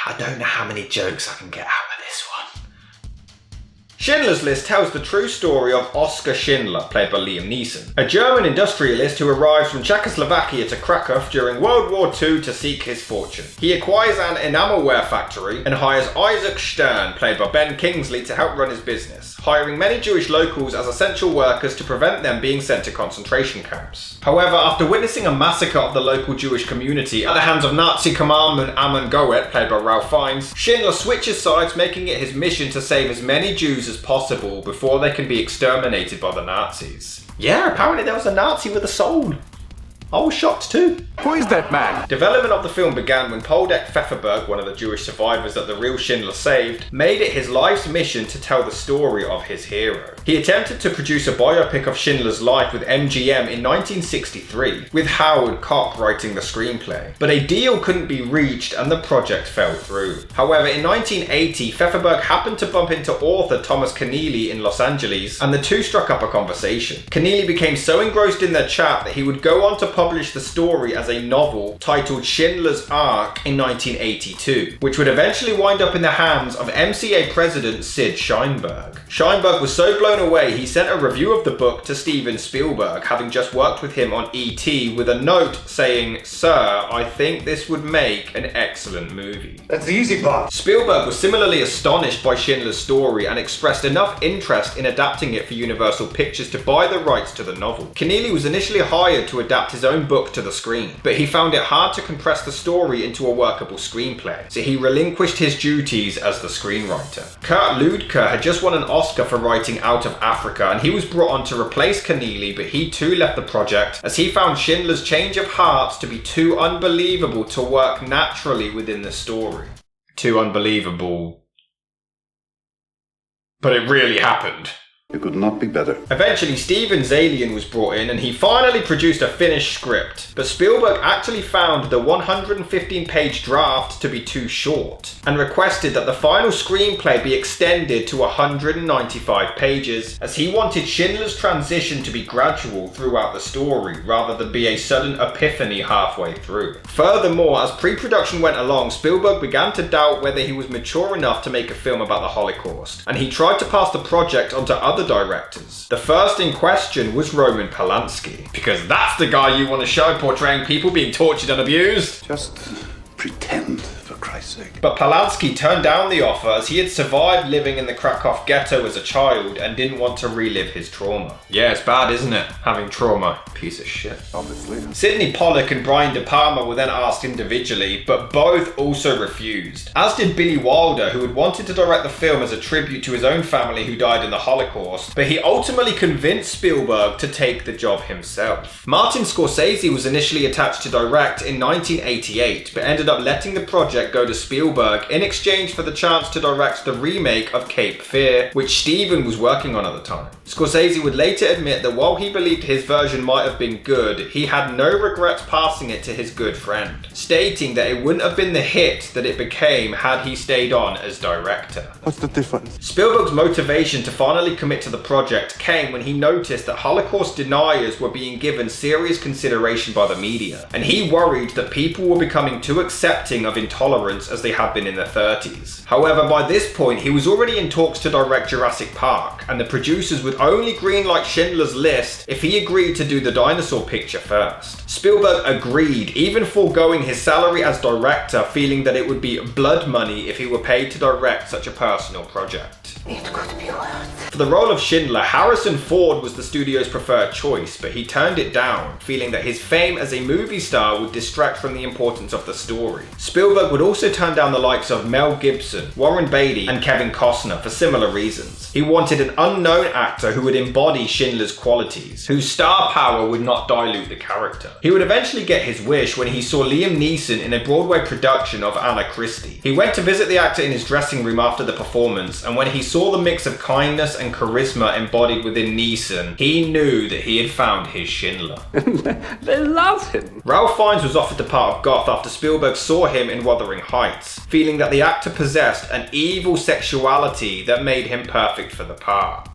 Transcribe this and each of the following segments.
I don't know how many jokes I can get out of this one. Schindler's List tells the true story of Oskar Schindler, played by Liam Neeson, a German industrialist who arrives from Czechoslovakia to Krakow during World War II to seek his fortune. He acquires an enamelware factory and hires Isaac Stern, played by Ben Kingsley, to help run his business, hiring many Jewish locals as essential workers to prevent them being sent to concentration camps. However, after witnessing a massacre of the local Jewish community at the hands of Nazi commandant Amon Goet, played by Ralph Fiennes, Schindler switches sides, making it his mission to save as many Jews as possible before they can be exterminated by the Nazis. Yeah, apparently there was a Nazi with a soul. I was shocked too. Who is that man? Development of the film began when Poldek Pfefferberg, one of the Jewish survivors that the real Schindler saved, made it his life's mission to tell the story of his hero. He attempted to produce a biopic of Schindler's life with MGM in 1963, with Howard Koch writing the screenplay. But a deal couldn't be reached and the project fell through. However, in 1980, Pfefferberg happened to bump into author Thomas Keneally in Los Angeles, and the two struck up a conversation. Keneally became so engrossed in their chat that he would go on to published the story as a novel titled Schindler's Ark in 1982, which would eventually wind up in the hands of MCA president Sid Sheinberg. Sheinberg was so blown away he sent a review of the book to Steven Spielberg, having just worked with him on E.T., with a note saying, "Sir, I think this would make an excellent movie." That's the easy part. Spielberg was similarly astonished by Schindler's story and expressed enough interest in adapting it for Universal Pictures to buy the rights to the novel. Keneally was initially hired to adapt his own book to the screen, but he found it hard to compress the story into a workable screenplay, so he relinquished his duties as the screenwriter. Kurt Ludke had just won an Oscar for writing Out of Africa, and he was brought on to replace Keneally, but he too left the project as he found Schindler's change of heart to be too unbelievable to work naturally within the story. Too unbelievable. But it really happened. It could not be better. Eventually, Steven Zaillian was brought in and he finally produced a finished script. But Spielberg actually found the 115-page draft to be too short and requested that the final screenplay be extended to 195 pages, as he wanted Schindler's transition to be gradual throughout the story rather than be a sudden epiphany halfway through. Furthermore, as pre-production went along, Spielberg began to doubt whether he was mature enough to make a film about the Holocaust, and he tried to pass the project onto other directors. The first in question was Roman Polanski, because that's the guy you want to show portraying people being tortured and abused. Just pretend, for Christ's sake. But Polanski turned down the offer as he had survived living in the Krakow ghetto as a child and didn't want to relive his trauma. Yeah, it's bad, isn't it? Having trauma. Piece of shit. Obviously. Sidney Pollack and Brian De Palma were then asked individually, but both also refused. As did Billy Wilder, who had wanted to direct the film as a tribute to his own family who died in the Holocaust, but he ultimately convinced Spielberg to take the job himself. Martin Scorsese was initially attached to direct in 1988, but ended up letting the project go to Spielberg in exchange for the chance to direct the remake of Cape Fear, which Steven was working on at the time. Scorsese would later admit that while he believed his version might have been good, he had no regrets passing it to his good friend, stating that it wouldn't have been the hit that it became had he stayed on as director. What's the difference? Spielberg's motivation to finally commit to the project came when he noticed that Holocaust deniers were being given serious consideration by the media, and he worried that people were becoming too accepting of intolerance as they had been in the 30s. However, by this point, he was already in talks to direct Jurassic Park, and the producers would only greenlight Schindler's List if he agreed to do the dinosaur picture first. Spielberg agreed, even foregoing his salary as director, feeling that it would be blood money if he were paid to direct such a personal project. It could be worse. For the role of Schindler, Harrison Ford was the studio's preferred choice, but he turned it down, feeling that his fame as a movie star would distract from the importance of the story. Spielberg would also turn down the likes of Mel Gibson, Warren Beatty, and Kevin Costner for similar reasons. He wanted an unknown actor who would embody Schindler's qualities, whose star power would not dilute the character. He would eventually get his wish when he saw Liam Neeson in a Broadway production of Anna Christie. He went to visit the actor in his dressing room after the performance, and when he saw the mix of kindness and charisma embodied within Neeson, he knew that he had found his Schindler. They love him. Ralph Fiennes was offered the part of Goth after Spielberg saw him in Wuthering Heights, feeling that the actor possessed an evil sexuality that made him perfect for the part.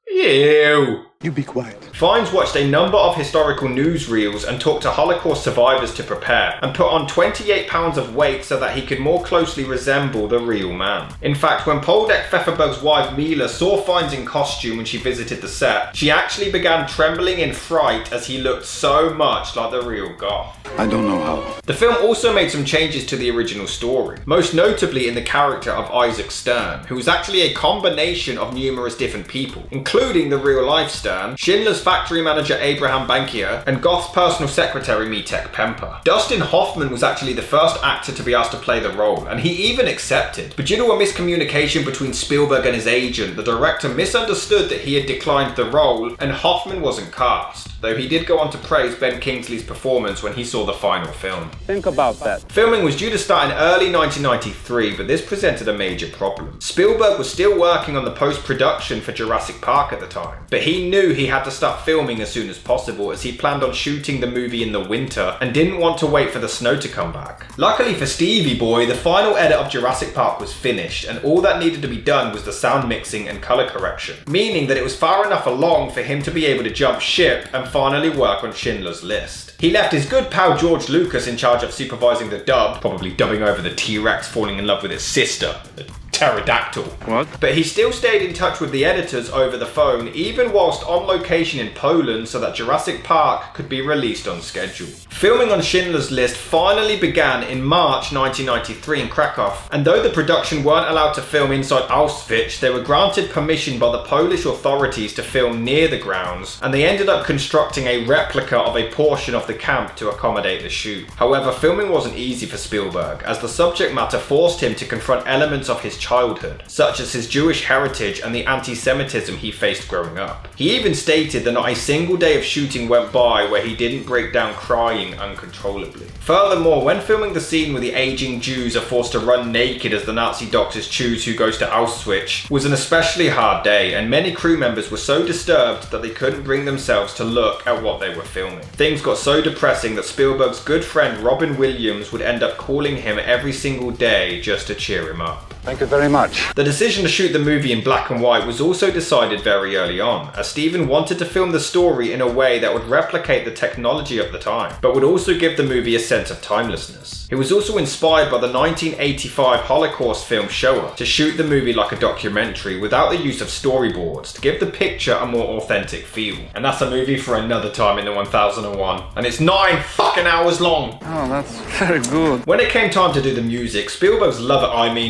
Ew. You be quiet. Fiennes watched a number of historical newsreels and talked to Holocaust survivors to prepare, and put on 28 pounds of weight so that he could more closely resemble the real man. In fact, when Poldek Pfefferberg's wife Mila saw Fiennes in costume when she visited the set, she actually began trembling in fright as he looked so much like the real Goth. I don't know how. The film also made some changes to the original story, most notably in the character of Isaac Stern, who was actually a combination of numerous different people, including the real-life Stern, Schindler's factory manager Abraham Bankier, and Goth's personal secretary Metek Pemper. Dustin Hoffman was actually the first actor to be asked to play the role, and he even accepted. But due to a miscommunication between Spielberg and his agent, the director misunderstood that he had declined the role, and Hoffman wasn't cast, though he did go on to praise Ben Kingsley's performance when he saw the final film. Think about that. Filming was due to start in early 1993, but this presented a major problem. Spielberg was still working on the post-production for Jurassic Park at the time, but he knew he had to start filming as soon as possible as he planned on shooting the movie in the winter and didn't want to wait for the snow to come back. Luckily for Stevie Boy, the final edit of Jurassic Park was finished, and all that needed to be done was the sound mixing and color correction, meaning that it was far enough along for him to be able to jump ship and finally work on Schindler's List. He left his good pal George Lucas in charge of supervising the dub, probably dubbing over the T-Rex falling in love with his sister, the pterodactyl. What? But he still stayed in touch with the editors over the phone, even whilst on location in Poland, so that Jurassic Park could be released on schedule. Filming on Schindler's List finally began in March 1993 in Krakow, and though the production weren't allowed to film inside Auschwitz, they were granted permission by the Polish authorities to film near the grounds, and they ended up constructing a replica of a portion of the camp to accommodate the shoot. However, filming wasn't easy for Spielberg, as the subject matter forced him to confront elements of his childhood, such as his Jewish heritage and the anti-Semitism he faced growing up. He even stated that not a single day of shooting went by where he didn't break down crying uncontrollably. Furthermore, when filming the scene where the aging Jews are forced to run naked as the Nazi doctors choose who goes to Auschwitz, was an especially hard day, and many crew members were so disturbed that they couldn't bring themselves to look at what they were filming. Things got so depressing that Spielberg's good friend Robin Williams would end up calling him every single day just to cheer him up. Thank you very much. The decision to shoot the movie in black and white was also decided very early on, as Steven wanted to film the story in a way that would replicate the technology of the time, but would also give the movie a sense of timelessness. He was also inspired by the 1985 Holocaust film Shoah to shoot the movie like a documentary without the use of storyboards to give the picture a more authentic feel. And that's a movie for another time in the 1001, and it's 9 fucking hours long! Oh, that's very good. When it came time to do the music, Spielberg's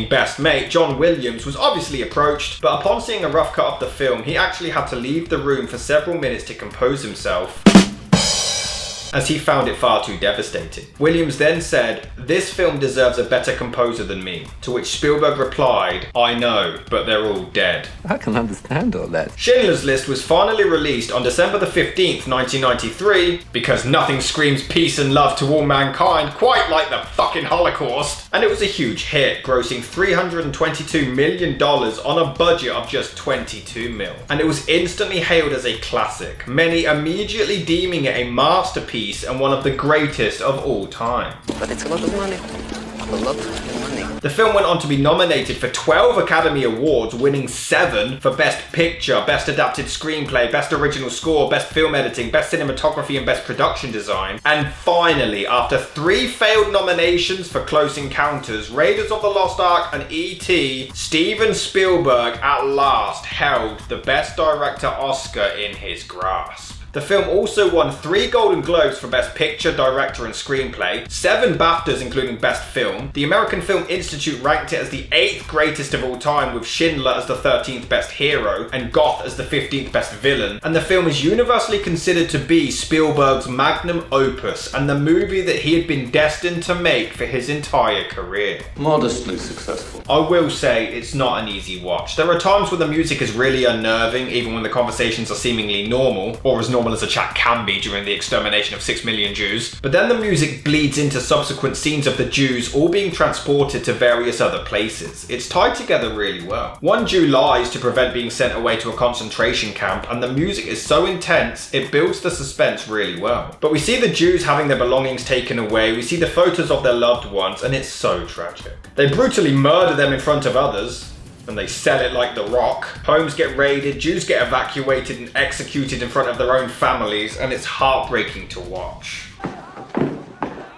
best mate John Williams was obviously approached, but upon seeing a rough cut of the film, he actually had to leave the room for several minutes to compose himself, as he found it far too devastating. Williams then said, "This film deserves a better composer than me," to which Spielberg replied, "I know, but they're all dead." I can understand all that. Schindler's List was finally released on December the 15th, 1993, because nothing screams peace and love to all mankind quite like the fucking Holocaust, and it was a huge hit, grossing $322 million on a budget of just 22 mil. And it was instantly hailed as a classic, many immediately deeming it a masterpiece and one of the greatest of all time. But it's a lot of money. A lot of money. The film went on to be nominated for 12 Academy Awards, winning 7 for Best Picture, Best Adapted Screenplay, Best Original Score, Best Film Editing, Best Cinematography and Best Production Design. And finally, after 3 failed nominations for Close Encounters, Raiders of the Lost Ark and E.T., Steven Spielberg at last held the Best Director Oscar in his grasp. The film also won 3 Golden Globes for Best Picture, Director and Screenplay, 7 BAFTAs including Best Film. The American Film Institute ranked it as the 8th greatest of all time, with Schindler as the 13th best hero and Goth as the 15th best villain. And the film is universally considered to be Spielberg's magnum opus and the movie that he had been destined to make for his entire career. Modestly successful. I will say it's not an easy watch. There are times where the music is really unnerving, even when the conversations are seemingly normal, or as normal as a chat can be during the extermination of 6 million Jews. But then the music bleeds into subsequent scenes of the Jews all being transported to various other places. It's tied together really well. One Jew lies to prevent being sent away to a concentration camp, and the music is so intense it builds the suspense really well. But we see the Jews having their belongings taken away, we see the photos of their loved ones, and it's so tragic. They brutally murder them in front of others. and they sell it like The Rock. Homes get raided, Jews get evacuated and executed in front of their own families, and it's heartbreaking to watch.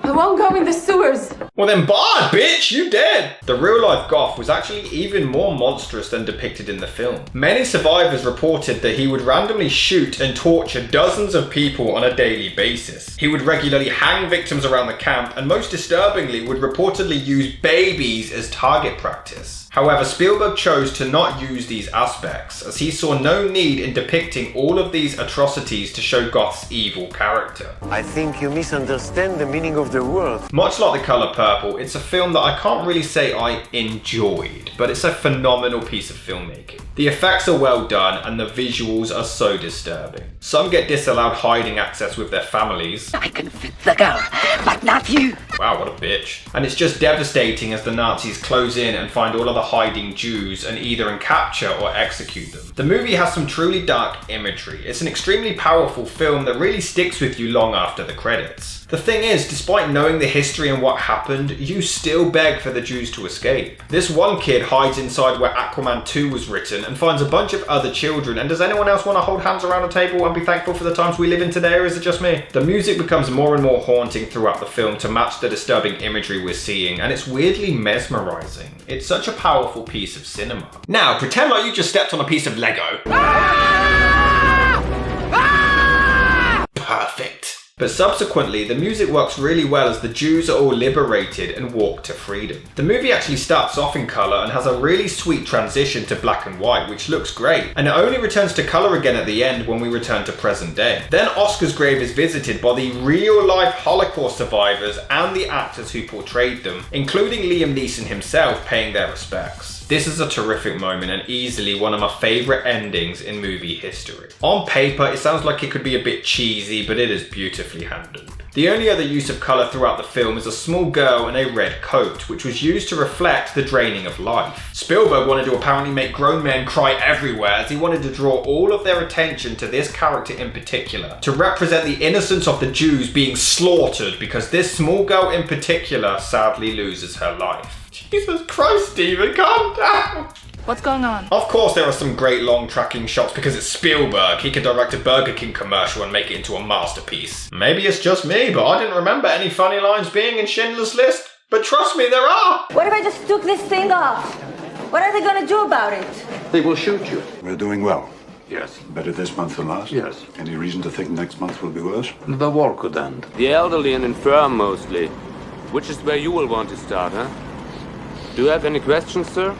I won't go in the sewers. Well then bye, bitch, you dead! The real life Goth was actually even more monstrous than depicted in the film. Many survivors reported that he would randomly shoot and torture dozens of people on a daily basis. He would regularly hang victims around the camp, and most disturbingly would reportedly use babies as target practice. However, Spielberg chose to not use these aspects, as he saw no need in depicting all of these atrocities to show Goth's evil character. I think you misunderstand the meaning of the word. Much like The Colour Purple, it's a film that I can't really say I enjoyed, but it's a phenomenal piece of filmmaking. The effects are well done and the visuals are so disturbing. Some get disallowed hiding access with their families. I can fit the girl, but not you. Wow, what a bitch. And it's just devastating as the Nazis close in and find all of the hiding Jews and either capture or execute them. The movie has some truly dark imagery. It's an extremely powerful film that really sticks with you long after the credits. The thing is, despite knowing the history and what happened, you still beg for the Jews to escape. This one kid hides inside where Aquaman 2 was written and finds a bunch of other children, and does anyone else want to hold hands around a table and be thankful for the times we live in today, or is it just me? The music becomes more and more haunting throughout the film to match the disturbing imagery we're seeing, and it's weirdly mesmerizing. It's such a powerful piece of cinema. Now, pretend like you just stepped on a piece of Lego. Perfect. But subsequently, the music works really well as the Jews are all liberated and walk to freedom. The movie actually starts off in colour and has a really sweet transition to black and white, which looks great, and it only returns to colour again at the end when we return to present day. Then Oscar's grave is visited by the real-life Holocaust survivors and the actors who portrayed them, including Liam Neeson himself paying their respects. This is a terrific moment and easily one of my favourite endings in movie history. On paper, it sounds like it could be a bit cheesy, but it is beautifully handled. The only other use of colour throughout the film is a small girl in a red coat, which was used to reflect the draining of life. Spielberg wanted to apparently make grown men cry everywhere, as he wanted to draw all of their attention to this character in particular, to represent the innocence of the Jews being slaughtered because this small girl in particular sadly loses her life. Jesus Christ, Steven, calm down! What's going on? Of course there are some great long tracking shots because it's Spielberg. He could direct a Burger King commercial and make it into a masterpiece. Maybe it's just me, but I didn't remember any funny lines being in Schindler's List. But trust me, there are! What if I just took this thing off? What are they gonna do about it? They will shoot you. We're doing well. Yes. Better this month than last? Yes. Any reason to think next month will be worse? The war could end. The elderly and infirm mostly. Which is where you will want to start, huh? Do you have any questions, sir?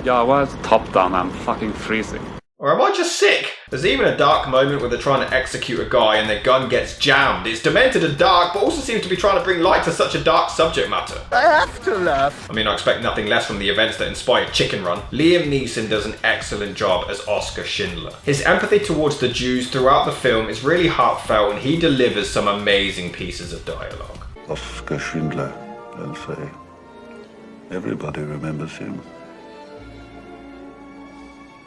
Yeah, well, it's top down. I'm fucking freezing. Or am I just sick? There's even a dark moment where they're trying to execute a guy and their gun gets jammed. It's demented and dark, but also seems to be trying to bring light to such a dark subject matter. I have to laugh. I mean, I expect nothing less from the events that inspired Chicken Run. Liam Neeson does an excellent job as Oscar Schindler. His empathy towards the Jews throughout the film is really heartfelt, and he delivers some amazing pieces of dialogue. Oscar Schindler, they'll say. Everybody remembers him.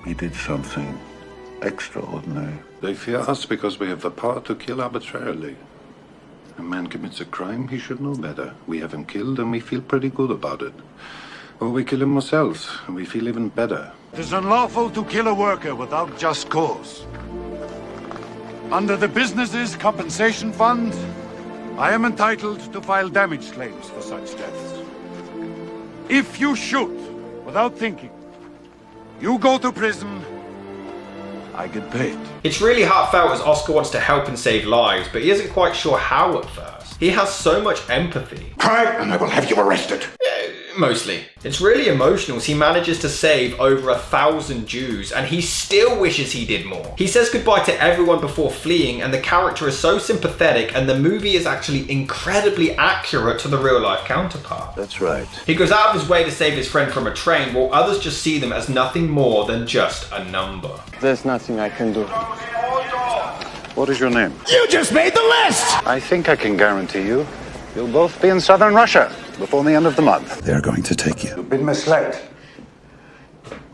He did something extraordinary. They fear us because we have the power to kill arbitrarily. A man commits a crime, he should know better. We have him killed and we feel pretty good about it. Or we kill him ourselves and we feel even better. It is unlawful to kill a worker without just cause. Under the Business's Compensation Fund, I am entitled to file damage claims for such deaths. If you shoot without thinking, you go to prison, I get paid. It's really heartfelt as Oscar wants to help and save lives, but he isn't quite sure how at first. He has so much empathy. Try and I will have you arrested. Mostly. It's really emotional as he manages to save over 1,000 Jews, and he still wishes he did more. He says goodbye to everyone before fleeing, and the character is so sympathetic, and the movie is actually incredibly accurate to the real life counterpart. That's right. He goes out of his way to save his friend from a train, while others just see them as nothing more than just a number. There's nothing I can do. What is your name? You just made the list! I think I can guarantee you'll both be in southern Russia before the end of the month. They're going to take you. You've been misled.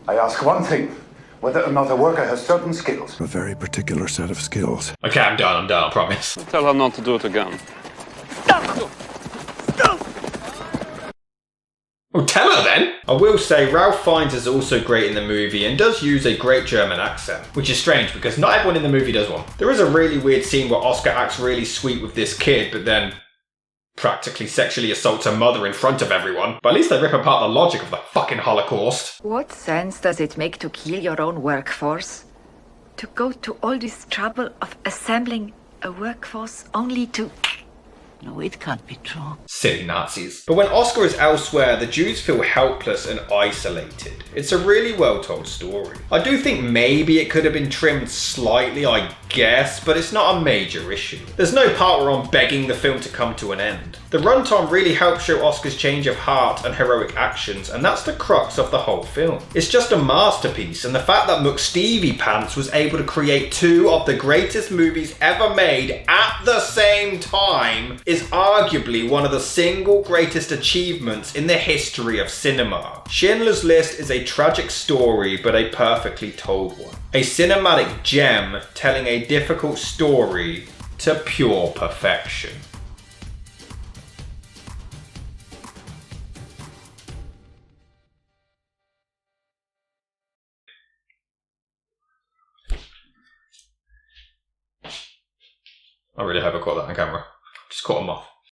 I ask one thing, whether or not a worker has certain skills. A very particular set of skills. Okay, I'm done, I promise. Tell her not to do it again. Well, tell her then! I will say Ralph Fiennes is also great in the movie and does use a great German accent, which is strange because not everyone in the movie does one. There is a really weird scene where Oscar acts really sweet with this kid, but then practically sexually assaults her mother in front of everyone. But at least they rip apart the logic of the fucking Holocaust. What sense does it make to kill your own workforce? To go to all this trouble of assembling a workforce only to... No, it can't be true. Silly Nazis. But when Oscar is elsewhere, the Jews feel helpless and isolated. It's a really well told story. I do think maybe it could have been trimmed slightly, I guess, but it's not a major issue. There's no part where I'm begging the film to come to an end. The runtime really helps show Oscar's change of heart and heroic actions, and that's the crux of the whole film. It's just a masterpiece, and the fact that McStevie Pants was able to create two of the greatest movies ever made at the same time is arguably one of the single greatest achievements in the history of cinema. Schindler's List is a tragic story, but a perfectly told one. A cinematic gem telling a difficult story to pure perfection. I really hope I caught that on camera. Just caught them off.